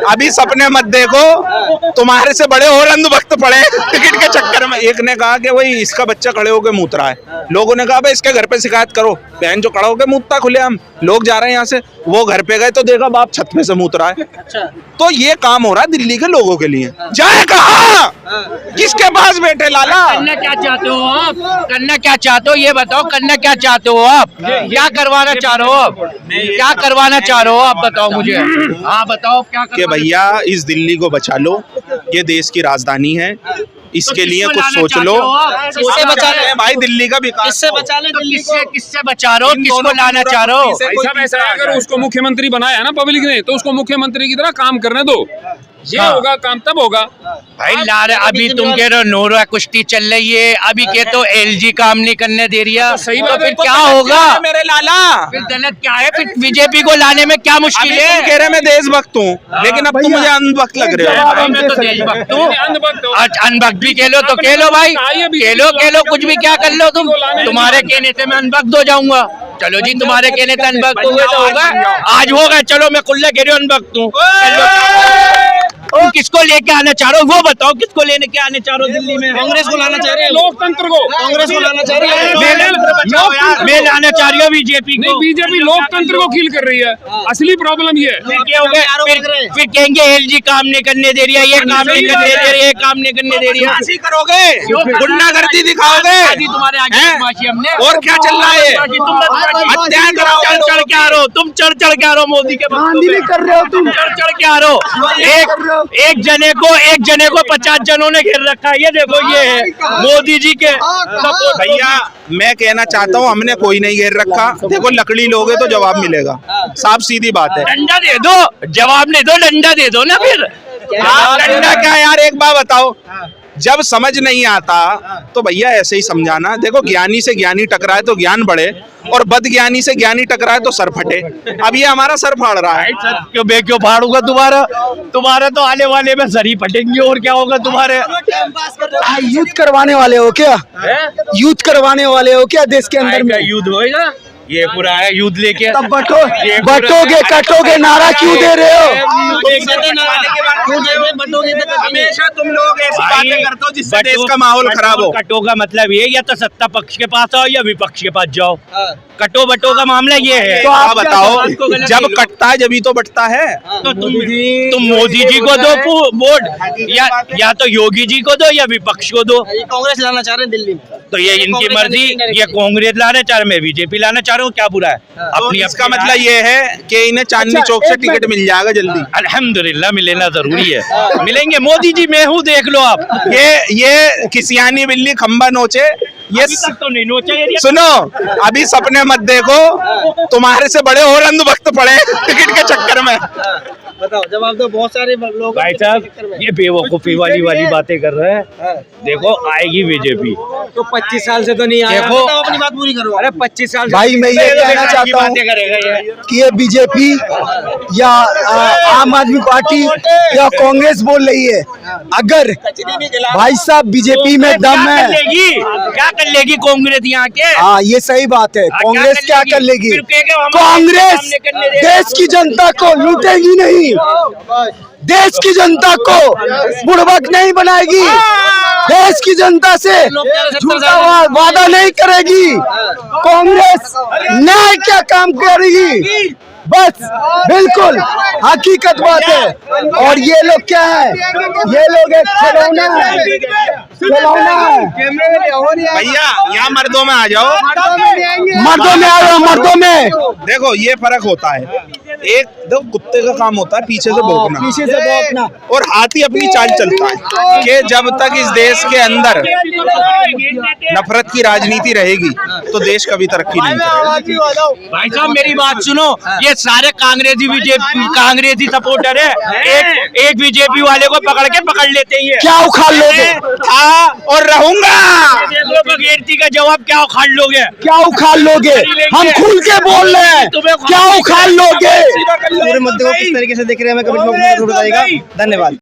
अभी सपने मत देखो, तुम्हारे से बड़े और अंधभक्त पड़े टिकट के चक्कर में। एक ने कहा कि वही इसका बच्चा खड़े होकर मूत रहा है, लोगों ने कहा भाई इसके घर पे शिकायत करो, बहन जो खड़ा होकर मूतता खुले हम लोग जा रहे हैं यहाँ से। वो घर पे गए तो देखा बाप छत पे से मूत रहा है। तो ये काम हो रहा है दिल्ली के लोगों के लिए। जाए कहाँ, किसके पास बैठे लाला? करना क्या चाहते हो आप? करना क्या चाहते हो ये बताओ, करना क्या चाहते हो आप? क्या करवाना चाह रहे हो आप? क्या करवाना चाह रहे हो आप बताओ मुझे। हाँ बताओ क्या कि भैया इस दिल्ली को बचा लो, ये देश की राजधानी है, इसके तो लिए कुछ सोच लो। किससे बचा रहे हैं भाई दिल्ली का विकास? किससे बचा ले? किससे बचा रहे हो? किसको लाना चाह रहे हो? ऐसा अगर उसको मुख्यमंत्री बनाया ना पब्लिक ने, तो उसको मुख्यमंत्री की तरह काम करने दो। ये होगा काम तब होगा भाई। लारे अभी तुम कह रहे हो नोरा कुश्ती चल रही है, अभी के तो एलजी काम नहीं करने दे रही है, सही तो बात फिर है। क्या होगा मेरे लाला? फिर गलत क्या है? फिर बीजेपी को लाने में क्या मुश्किल अभी है? तुम कह रहे मैं देशभक्त हूँ, लेकिन अब तुम मुझे अंधभक्त लग रहे हो। भाई मैं तो देशभक्त हूँ। अंधभक्त हो। अनभक्त भी कह लो तो कह लो भाई, कह लो कुछ भी, क्या कर लो तुम। तुम्हारे कहने से मैं अनभक्त हो जाऊंगा। चलो जी, तुम्हारे कहने से अनभक्त हुए तो होगा, आज होगा। चलो मैं खुले कह रही हूँ अनभक्त हूँ। तुम किसको लेके आना चाह रहे हो वो बताओ, किसको लेने के आने चाह रहे हो दिल्ली में? कांग्रेस को लाना चाह रहे हो? लोकतंत्र को कांग्रेस को लाना चाह रही है? मैं लाना चाह रही हूँ बीजेपी को। बीजेपी लोकतंत्र को किल कर रही है। असली प्रॉब्लम ये है। फिर क्या होगा? फिर कहेंगे एलजी काम नहीं करने दे रही है, ये काम नहीं करने दे रही है, ये काम नहीं करने दे रही है। ऐसी करोगे, गुंडागर्दी दिखाओगे, तुम्हारे आगे बदमाशी हमने। और क्या चल रहा है? हत्याएं कराओगे, चढ़ के आ रहे हो तुम, चढ़ के आ रहे हो मोदी के बंदे पे। कर रहे हो तुम, चढ़ के आ रहे हो। एक जने को 50 जनों ने घेर रखा है। ये देखो, ये है मोदी जी के सपोर्ट। भैया मैं कहना चाहता हूँ हमने कोई नहीं घेर रखा। देखो लकड़ी लोगे तो जवाब मिलेगा, साफ सीधी बात है। डंडा दे दो, जवाब नहीं दो, डंडा दे दो ना फिर। डंडा क्या यार, एक बात बताओ, जब समझ नहीं आता तो भैया ऐसे ही समझाना। देखो ज्ञानी से ज्ञानी टकराए तो ज्ञान बढ़े, और बदज्ञानी से ज्ञानी टकराए तो सर फटे। अब ये हमारा सर फाड़ रहा है। क्यों फाड़ूंगा तुम्हारा तो आने वाले में सर ही फटेंगे, और क्या होगा तुम्हारे। यूथ करवाने वाले हो क्या? यूथ करवाने वाले हो क्या देश के अंदर में? युद्ध होएगा, ये पूरा है युद्ध लेके। तब बटोगे कटोगे नारा क्यों दे रहे हो? हमेशा तुम लोग ऐसी बातें करते हो जिससे देश का माहौल खराब हो। कटो का मतलब ये, या तो सत्ता पक्ष के पास आओ या विपक्ष के पास जाओ। कटो बटो का मामला ये है। तो आप बताओ, जब कटता है जब ही तो बटता है। तो तुम मोदी जी को दो वोट, या तो योगी जी को दो या विपक्ष को दो। कांग्रेस लाना चाह रहे हैं दिल्ली में, तो ये इनकी मर्जी। ये कांग्रेस लाना चाह रहे, मैं बीजेपी लाना चाह रहा हूँ, क्या बुरा है? अपनी इसका मतलब ये है कि इन्हें चांदनी चौक से टिकट मिल जाएगा जल्दी। अल्हम्दुलिल्लाह मिलना जरूरी है, मिलेंगे। मोदी जी मैं हूँ, देख लो आप। ये किसियानी बिल्ली खंबा नोचे, ये तो नहीं नोचा। सुनो, अभी सपने मत देखो, तुम्हारे से बड़े और अंधभक्त पड़े टिकट के चक्कर में। बताओ जवाब दो। बहुत सारे लोग भाई साहब ये बेवकूफी वाली बातें कर रहे हैं। देखो आएगी बीजेपी, तो 25 साल से तो नहीं आया। देखो अपनी बात पूरी करो। अरे 25 साल भाई मैं ये कहना चाहता हूँ कि ये बीजेपी या आम आदमी पार्टी या कांग्रेस बोल रही है, अगर भाई साहब बीजेपी में दम है, क्या कर लेगी कांग्रेस यहाँ के? हाँ ये सही बात है। कांग्रेस क्या कर लेगी? कांग्रेस देश की जनता को लूटेगी नहीं, देश की जनता को बुड़बक नहीं बनाएगी, देश की जनता से झूठा वादा नहीं करेगी। कांग्रेस न्याय क्या काम करेगी, बस बिल्कुल हकीकत बात है। और ये लोग क्या है? ये लोग एक खिलौना है, खिलौना है। भैया यहाँ मर्दों में आ जाओ, मर्दों में आ जाओ, मर्दों में। देखो ये फर्क होता है। एक दो कुत्ते का काम होता है पीछे से भौंकना, पीछे से भौंकना, और हाथी अपनी चाल चलता है कि जब तक इस देश के अंदर नफरत की राजनीति रहेगी तो देश कभी तरक्की नहीं करेगा। भाई साहब मेरी बात सुनो, ये सारे कांग्रेसी सपोर्टर है। एक बीजेपी वाले को पकड़ लेते ही है। क्या उखाड़ लोगे? था और रहूंगा। बगैरती का जवाब क्या उखाड़ लोगे? क्या उखाड़ लोगे? हम खुल के बोल रहे हैं, क्या उखाड़ लोगे? पूरे मुद्दे को किस तरीके से देख रहे हैं हमें कमेंट बॉक्स में जरूर बताइएगा। धन्यवाद।